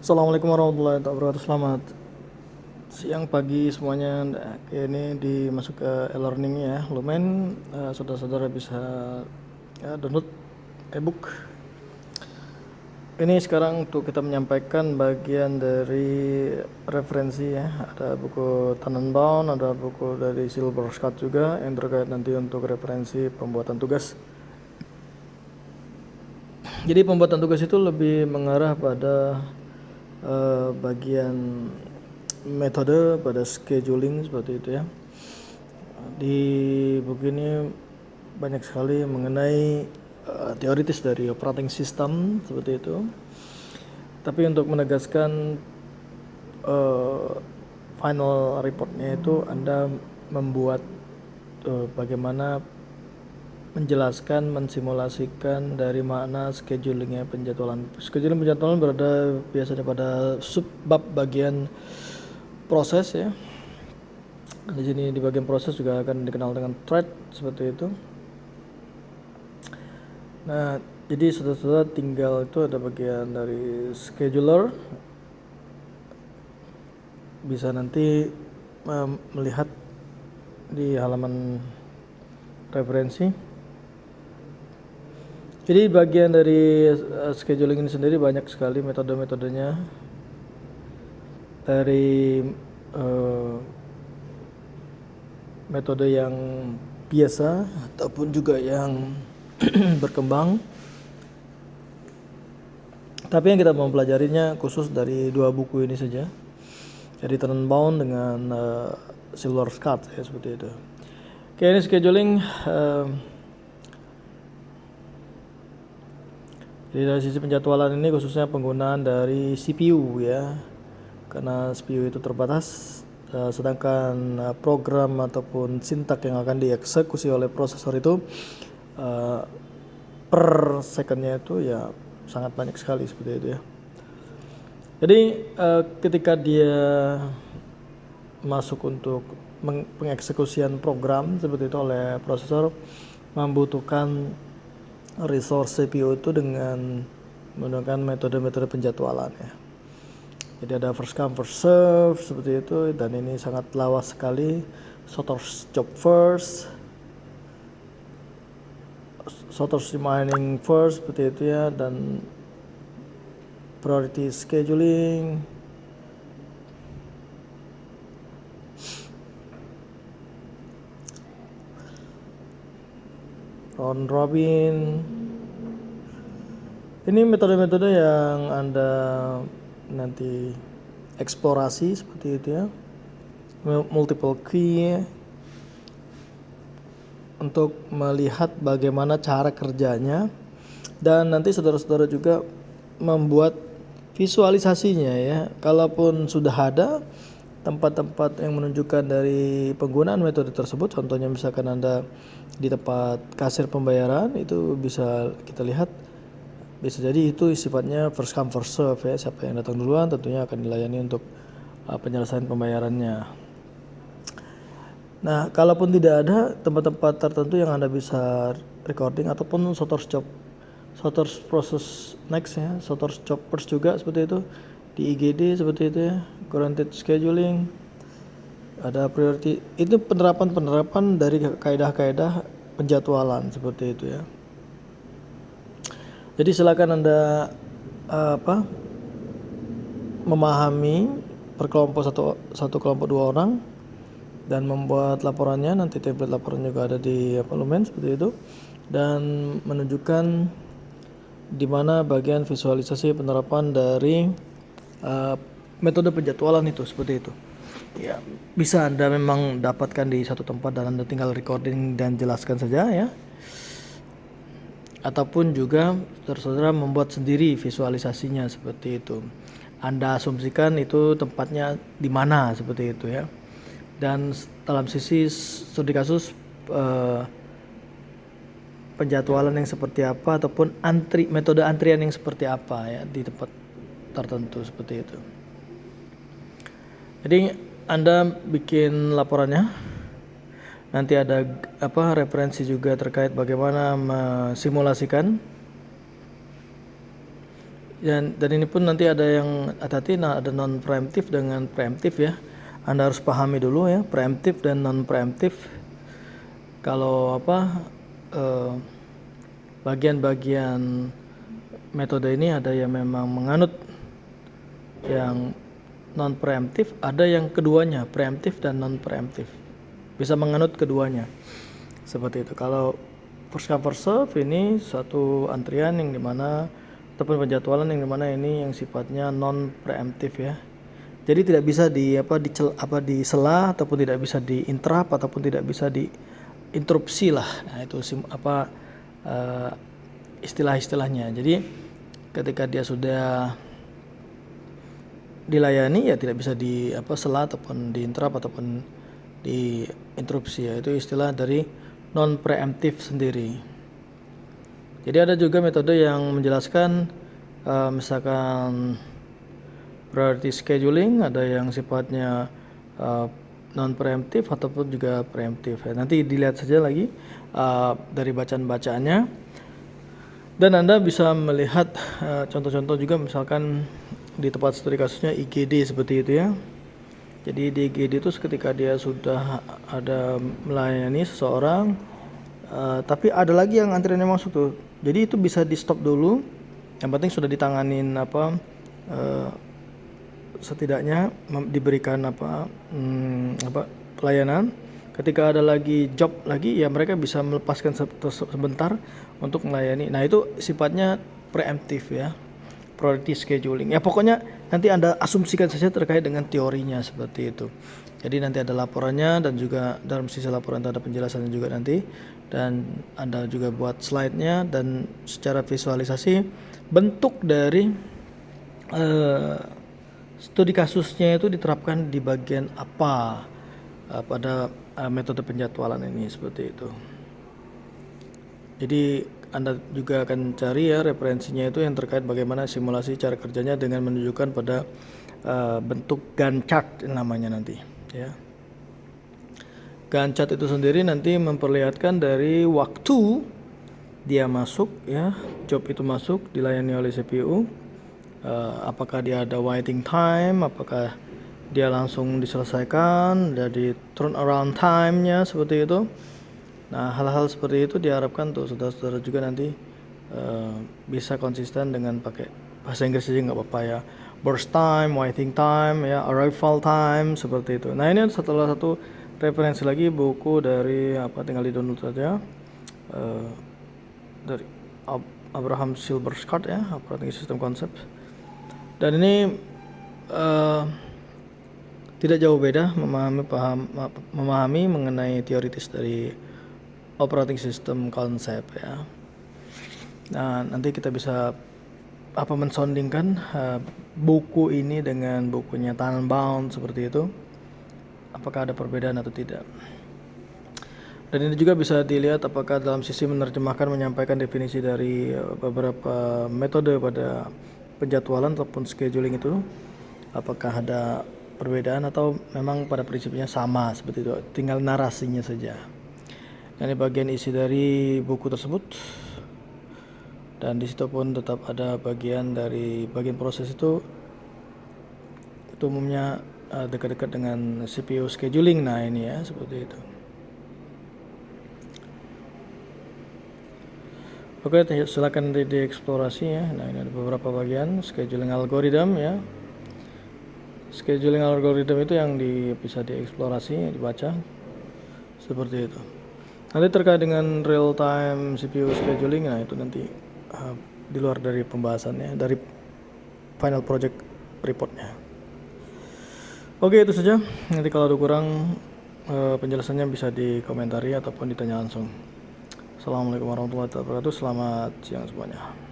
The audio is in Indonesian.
Assalamualaikum warahmatullahi wabarakatuh. Selamat siang, pagi semuanya. Ini dimasuk ke e-learning ya. Lumayan saudara-saudara bisa download ebook. Ini sekarang untuk kita menyampaikan bagian dari referensi ya. Ada buku Tannenbaum, ada buku dari Silberschatz juga yang terkait nanti untuk referensi pembuatan tugas. Jadi pembuatan tugas itu lebih mengarah pada bagian metode, pada scheduling seperti itu ya. Di buku ini banyak sekali mengenai teoritis dari operating system seperti itu. Tapi untuk menegaskan final reportnya itu Anda membuat bagaimana menjelaskan, mensimulasikan dari makna schedulingnya penjadwalan. Scheduling penjadwalan berada biasanya pada subbab bagian proses ya. Di sini di bagian proses juga akan dikenal dengan thread seperti itu. Nah, jadi saudara-saudara tinggal itu ada bagian dari scheduler. Bisa nanti melihat di halaman referensi. Jadi bagian dari scheduling ini sendiri banyak sekali metode-metodenya. Dari metode yang biasa ataupun juga yang berkembang. Tapi yang kita mau pelajarinya khusus dari dua buku ini saja. Jadi Tannenbaum dengan Silberschatz ya, seperti itu. Oke, ini scheduling. Jadi dari sisi penjadwalan ini khususnya penggunaan dari CPU ya, karena CPU itu terbatas, sedangkan program ataupun sintak yang akan dieksekusi oleh prosesor itu per secondnya itu ya sangat banyak sekali seperti itu ya. Jadi ketika dia masuk untuk pengeksekusian program seperti itu oleh prosesor, membutuhkan resource CPU itu dengan menggunakan metode-metode penjadwalan ya. Jadi ada first come first serve seperti itu, dan ini sangat lawas sekali. Sorter's job first, sorter's remaining first seperti itu ya, dan priority scheduling. Round robin. Ini metode-metode yang Anda nanti eksplorasi seperti itu ya. Multiple key untuk melihat bagaimana cara kerjanya, dan nanti saudara-saudara juga membuat visualisasinya ya. Kalaupun sudah ada tempat-tempat yang menunjukkan dari penggunaan metode tersebut, contohnya misalkan Anda di tempat kasir pembayaran, itu bisa kita lihat, bisa jadi itu sifatnya first come first serve ya. Siapa yang datang duluan tentunya akan dilayani untuk penyelesaian pembayarannya. Nah, kalaupun tidak ada tempat-tempat tertentu yang Anda bisa recording, ataupun sorter's job, sorter's process next ya, sorter's job first juga seperti itu di IGD seperti itu ya. Guaranteed scheduling, ada priority, itu penerapan dari kaidah-kaidah penjadwalan seperti itu ya. Jadi silakan Anda memahami per kelompok satu kelompok 2 orang dan membuat laporannya. Nanti template laporan juga ada di Lumen seperti itu, dan menunjukkan di mana bagian visualisasi penerapan dari metode penjadwalan itu seperti itu. Ya, bisa Anda memang dapatkan di satu tempat dan Anda tinggal recording dan jelaskan saja ya. Ataupun juga saudara-saudara membuat sendiri visualisasinya seperti itu. Anda asumsikan itu tempatnya di mana seperti itu ya. Dan dalam sisi studi kasus penjadwalan yang seperti apa, ataupun metode antrian yang seperti apa ya di tempat tertentu seperti itu. Jadi Anda bikin laporannya, nanti ada referensi juga terkait bagaimana mensimulasikan Dan ini pun nanti ada yang hati-hati, ada non preemptif dengan preemptif ya. Anda harus pahami dulu ya, preemptif dan non preemptif. Kalau bagian-bagian metode ini ada yang memang menganut yang non preemptif, ada yang keduanya, preemptif dan non preemptif. Bisa menganut keduanya. Seperti itu. Kalau first come first serve ini suatu antrian yang dimana ataupun penjadwalan yang dimana ini yang sifatnya non preemptif ya. Jadi tidak bisa disela ataupun tidak bisa diinterrupt ataupun tidak bisa diinterupsi lah. Nah, itu istilah-istilahnya. Jadi ketika dia sudah dilayani ya tidak bisa sela ataupun diinterrupt ataupun diinterupsi ya. Itu istilah dari non preemptif sendiri. Jadi ada juga metode yang menjelaskan misalkan priority scheduling, ada yang sifatnya non preemptif ataupun juga preemptif. Nanti dilihat saja lagi dari bacaan-bacaannya. Dan Anda bisa melihat contoh-contoh juga misalkan di tempat studi kasusnya IGD seperti itu ya. Jadi di IGD itu ketika dia sudah ada melayani seseorang, tapi ada lagi yang antriannya masuk tuh. Jadi itu bisa di stop dulu. Yang penting sudah ditanganin setidaknya diberikan pelayanan. Ketika ada lagi job lagi ya mereka bisa melepaskan sebentar untuk melayani. Nah itu sifatnya preemptif ya, priority scheduling. Ya pokoknya nanti Anda asumsikan saja terkait dengan teorinya seperti itu. Jadi nanti ada laporannya dan juga dalam sisi laporan ada penjelasannya juga nanti. Dan Anda juga buat slide-nya dan secara visualisasi bentuk dari studi kasusnya itu diterapkan di bagian apa pada metode penjadwalan ini seperti itu. Jadi Anda juga akan cari ya referensinya itu yang terkait bagaimana simulasi cara kerjanya dengan menunjukkan pada bentuk Gantt chart namanya nanti ya. Gantt chart itu sendiri nanti memperlihatkan dari waktu dia masuk ya, job itu masuk dilayani oleh CPU, apakah dia ada waiting time, apakah dia langsung diselesaikan, dari turnaround time-nya seperti itu. Nah hal-hal seperti itu diharapkan tuh saudara-saudara juga nanti bisa konsisten dengan pakai bahasa Inggris aja nggak apa-apa ya. Burst time, waiting time, ya arrival time seperti itu. Nah ini setelah satu referensi lagi buku dari tinggal di download saja dari Abraham Silberschatz ya, Operating System Concept. Dan ini tidak jauh beda memahami mengenai teoritis dari operating system konsep ya. Nah nanti kita bisa mensondingkan buku ini dengan bukunya Tannenbaum seperti itu, apakah ada perbedaan atau tidak. Dan ini juga bisa dilihat apakah dalam sisi menerjemahkan menyampaikan definisi dari beberapa metode pada penjadwalan ataupun scheduling itu, apakah ada perbedaan atau memang pada prinsipnya sama seperti itu, tinggal narasinya saja. Ini bagian isi dari buku tersebut. Dan di situ pun tetap ada bagian dari bagian proses itu umumnya dekat-dekat dengan CPU scheduling. Nah ini ya seperti itu. Oke, silakan dieksplorasi ya. Nah ini ada beberapa bagian scheduling algorithm ya. Scheduling algorithm itu yang bisa dieksplorasi, dibaca seperti itu. Nanti terkait dengan real time CPU scheduling, nah itu nanti di luar dari pembahasannya, dari final project reportnya. Oke, itu saja. Nanti kalau ada kurang penjelasannya bisa dikomentari ataupun ditanya langsung. Assalamualaikum warahmatullahi wabarakatuh. Selamat siang semuanya.